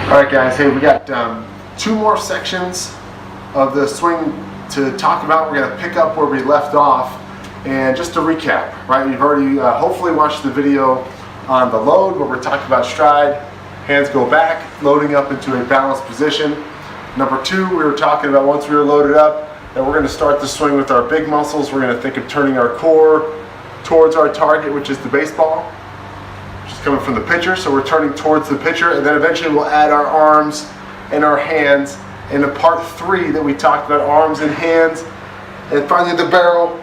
Alright guys, hey, we got two more sections of the swing to talk about. We're going to pick up where we left off, and just to recap, right, you've already hopefully watched the video on the load where we're talking about stride, hands go back, loading up into a balanced position. Number two, we were talking about once we were loaded up, that we're going to start the swing with our big muscles. We're going to think of turning our core towards our target, which is the baseball, coming from the pitcher, so we're turning towards the pitcher, and then eventually we'll add our arms and our hands in the part three that we talked about, arms and hands, and finally the barrel,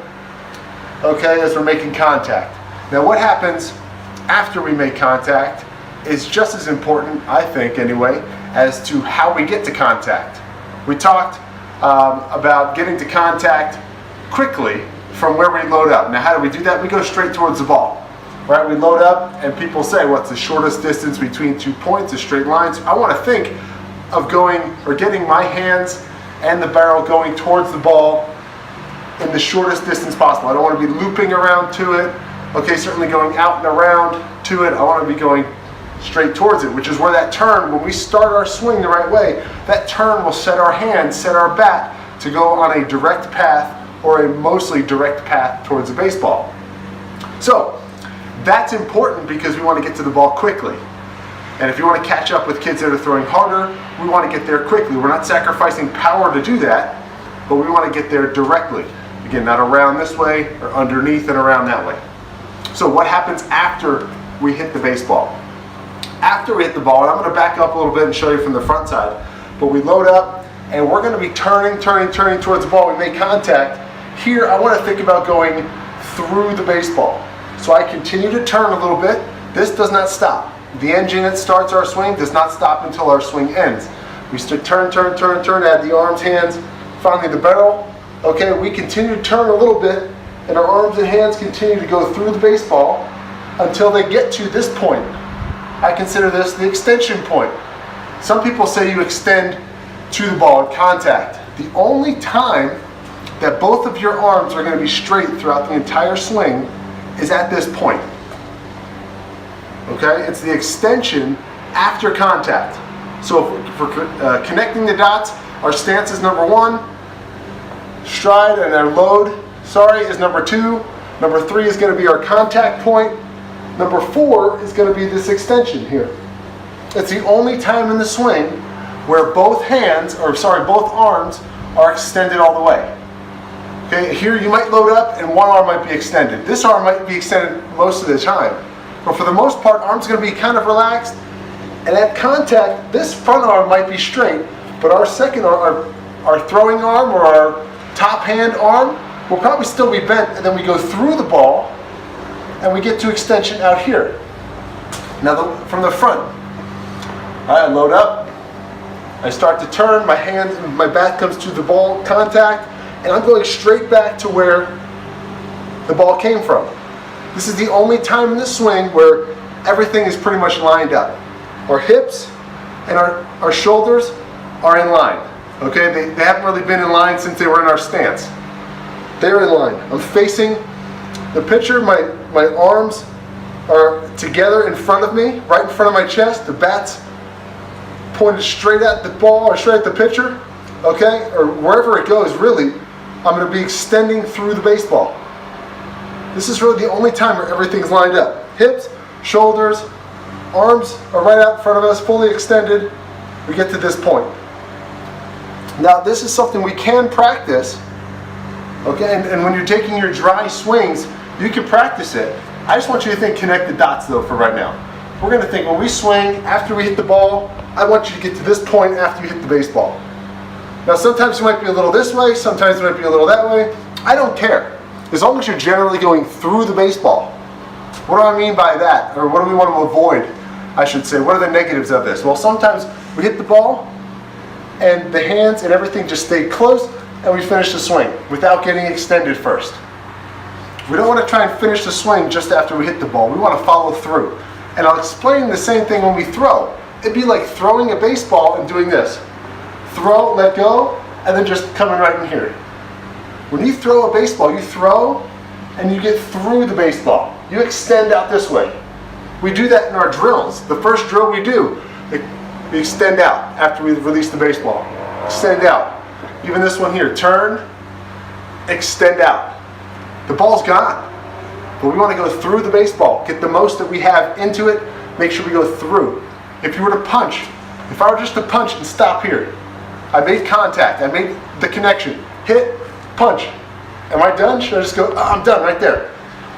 okay, as we're making contact. Now what happens after we make contact is just as important, I think anyway, as to how we get to contact. We talked about getting to contact quickly from where we load up. Now how do we do that? We go straight towards the ball. Right, we load up and people say, what's the shortest distance between 2 points, a straight line? So I want to think of going or getting my hands and the barrel going towards the ball in the shortest distance possible. I don't want to be looping around to it. Okay, certainly going out and around to it. I want to be going straight towards it, which is where that turn, when we start our swing the right way, that turn will set our hands, set our bat to go on a direct path or a mostly direct path towards the baseball. So that's important because we want to get to the ball quickly. And if you want to catch up with kids that are throwing harder, we want to get there quickly. We're not sacrificing power to do that, but we want to get there directly. Again, not around this way or underneath and around that way. So what happens after we hit the baseball? After we hit the ball, and I'm going to back up a little bit and show you from the front side, but we load up and we're going to be turning towards the ball. We make contact. Here, I want to think about going through the baseball. So I continue to turn a little bit. This does not stop. The engine that starts our swing does not stop until our swing ends. We turn, add the arms, hands, finally the barrel. Okay, we continue to turn a little bit, and our arms and hands continue to go through the baseball until they get to this point. I consider this the extension point. Some people say you extend to the ball at contact. The only time that both of your arms are going to be straight throughout the entire swing is at this point. Okay, it's the extension after contact. So if we're connecting the dots, our stance is number one, stride and our load, is number two, number three is going to be our contact point, number four is going to be this extension here. It's the only time in the swing where both arms are extended all the way. Okay, here you might load up and one arm might be extended. This arm might be extended most of the time. But for the most part, arm's going to be kind of relaxed. And at contact, this front arm might be straight, but our second arm, our throwing arm or our top hand arm will probably still be bent, and then we go through the ball and we get to extension out here. Now from the front, I load up, I start to turn, my hand, my bat comes to the ball contact, and I'm going straight back to where the ball came from. This is the only time in the swing where everything is pretty much lined up. Our hips and our shoulders are in line. Okay, they haven't really been in line since they were in our stance. They're in line. I'm facing the pitcher, my arms are together in front of me, right in front of my chest. The bat's pointed straight at the ball or straight at the pitcher, okay, or wherever it goes, really. I'm going to be extending through the baseball. This is really the only time where everything's lined up. Hips, shoulders, arms are right out in front of us, fully extended. We get to this point. Now this is something we can practice, okay, and when you're taking your dry swings, you can practice it. I just want you to think connect the dots though for right now. We're going to think when we swing, after we hit the ball, I want you to get to this point after you hit the baseball. Now sometimes you might be a little this way, sometimes you might be a little that way. I don't care, as long as you're generally going through the baseball. What do I mean by that? Or what do we want to avoid, I should say? What are the negatives of this? Well, sometimes we hit the ball and the hands and everything just stay close and we finish the swing without getting extended first. We don't want to try and finish the swing just after we hit the ball. We want to follow through. And I'll explain the same thing when we throw. It'd be like throwing a baseball and doing this. Throw, let go, and then just coming right in here. When you throw a baseball, you throw and you get through the baseball. You extend out this way. We do that in our drills. The first drill we do, we extend out after we release the baseball. Extend out. Even this one here, turn, extend out. The ball's gone, but we want to go through the baseball, get the most that we have into it, make sure we go through. If you were to punch, if I were just to punch and stop here, I made contact, I made the connection, hit, punch. Am I done? Should I just go, oh, I'm done right there?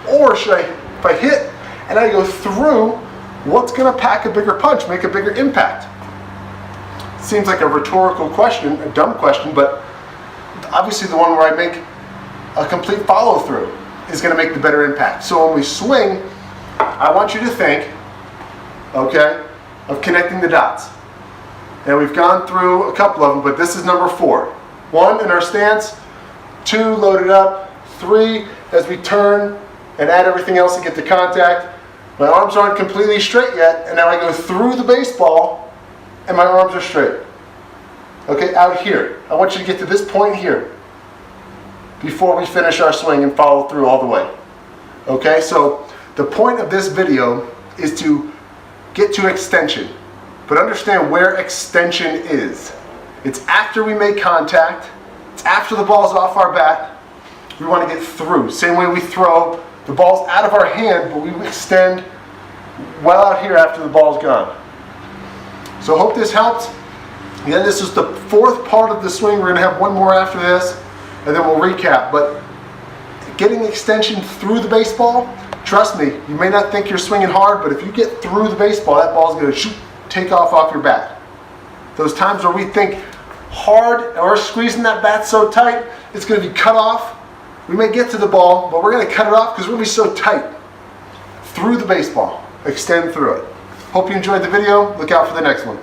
Or should I, if I hit and I go through, what's going to pack a bigger punch, make a bigger impact? Seems like a rhetorical question, a dumb question, but obviously the one where I make a complete follow through is going to make the better impact. So when we swing, I want you to think, okay, of connecting the dots. And we've gone through a couple of them, but this is number 4. 1 in our stance, 2 loaded up, 3 as we turn and add everything else and get to contact. My arms aren't completely straight yet, and now I go through the baseball and my arms are straight. Okay, out here. I want you to get to this point here before we finish our swing and follow through all the way. Okay, so the point of this video is to get to extension, but understand where extension is. It's after we make contact, it's after the ball's off our bat, we want to get through. Same way we throw, the ball's out of our hand, but we extend well out here after the ball's gone. So I hope this helped. Again, this is the 4th part of the swing. We're going to have one more after this, and then we'll recap. But getting extension through the baseball, trust me, you may not think you're swinging hard, but if you get through the baseball, that ball's going to take off your bat. Those times where we think hard or squeezing that bat so tight, it's going to be cut off. We may get to the ball, but we're going to cut it off because we're going to be so tight. Through the baseball, extend through it. Hope you enjoyed the video. Look out for the next one.